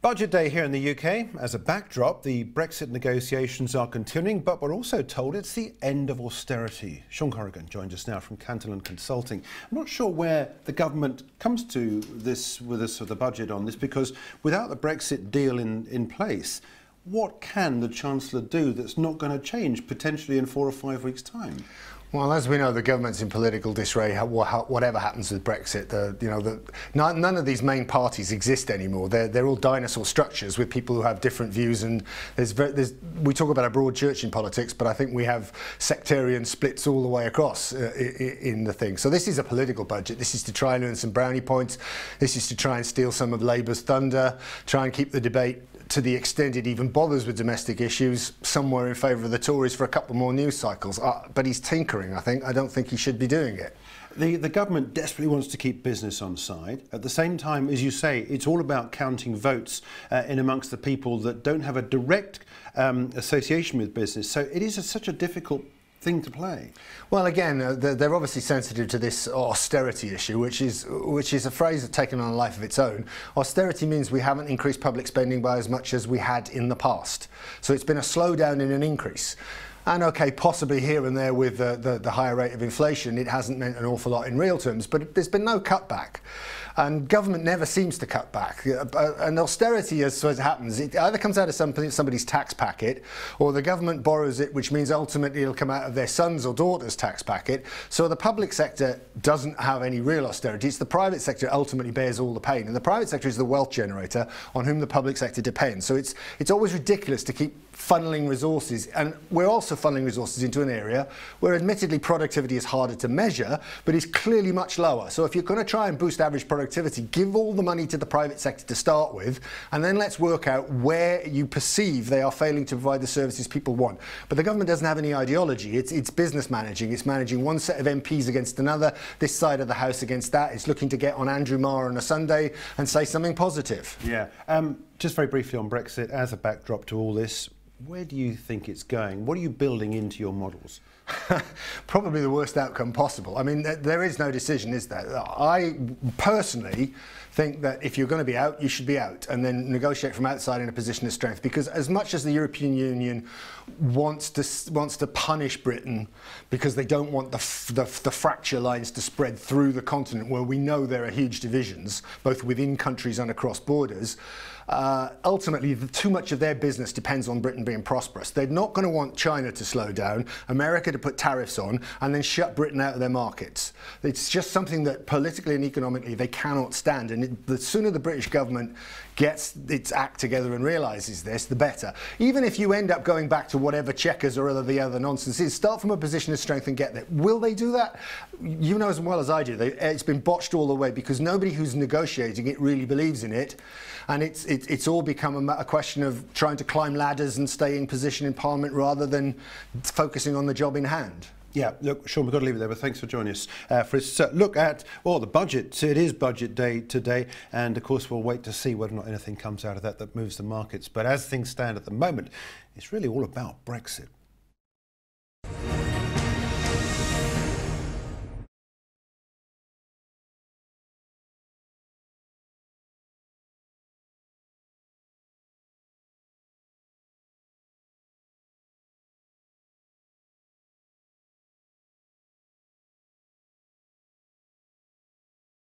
Budget day here in the UK. As a backdrop, the Brexit negotiations are continuing, but we're also told it's the end of austerity. Corrigan joins us now from Cantillon Consulting. I'm not sure where the government comes to this with us for the budget on this, because without the Brexit deal in place, what can the Chancellor do that's not going to change potentially in 4 or 5 weeks' time? Well, as we know, the government's in political disarray. Whatever happens with Brexit, none of these main parties exist anymore. They're all dinosaur structures with people who have different views. And we talk about a broad church in politics, but I think we have sectarian splits all the way across in the thing. So this is a political budget. This is to try and earn some brownie points. This is to try and steal some of Labour's thunder, try and keep the debate, to the extent it even bothers with domestic issues, somewhere in favour of the Tories for a couple more news cycles. But he's tinkering, I think. I don't think he should be doing it. The government desperately wants to keep business on side. At the same time, as you say, it's all about counting votes in amongst the people that don't have a direct association with business. So it is such a difficult thing to play. Well, again, they're obviously sensitive to this austerity issue, which is a phrase that's taken on a life of its own. Austerity means we haven't increased public spending by as much as we had in the past. So it's been a slowdown in an increase. And okay, possibly here and there with the higher rate of inflation, it hasn't meant an awful lot in real terms, but there's been no cutback. And government never seems to cut back. And austerity, as it happens, it either comes out of somebody's tax packet, or the government borrows it, which means ultimately it'll come out of their son's or daughter's tax packet. So the public sector doesn't have any real austerity. It's the private sector that ultimately bears all the pain. And the private sector is the wealth generator on whom the public sector depends. So it's always ridiculous to keep funneling resources. And we're also funneling resources into an area where admittedly productivity is harder to measure, but is clearly much lower. So if you're going to try and boost average productivity, give all the money to the private sector to start with, and then let's work out where you perceive they are failing to provide the services people want. But the government doesn't have any ideology. It's business managing. It's managing one set of MPs against another, this side of the House against that. It's looking to get on Andrew Marr on a Sunday and say something positive. Yeah. Just very briefly on Brexit, as a backdrop to all this, where do you think it's going? What are you building into your models? Probably the worst outcome possible. I mean, there is no decision, is there? I personally think that if you're going to be out, you should be out, and then negotiate from outside in a position of strength. Because as much as the European Union wants to punish Britain because they don't want the fracture lines to spread through the continent, where we know there are huge divisions, both within countries and across borders, ultimately too much of their business depends on Britain being prosperous. They're not going to want China to slow down, America to put tariffs on, and then shut Britain out of their markets. It's just something that politically and economically they cannot stand. And the sooner the British government gets its act together and realises this, the better. Even if you end up going back to whatever checkers or the other nonsense is, start from a position of strength and get there. Will they do that? You know as well as I do, it's been botched all the way because nobody who's negotiating it really believes in it. And it's all become a question of trying to climb ladders and stay in position in Parliament rather than focusing on the job in hand. Yeah, look, Sean, we've got to leave it there, but thanks for joining us for this look at, well, the budget. It is budget day today, and of course we'll wait to see whether or not anything comes out of that moves the markets. But as things stand at the moment, it's really all about Brexit.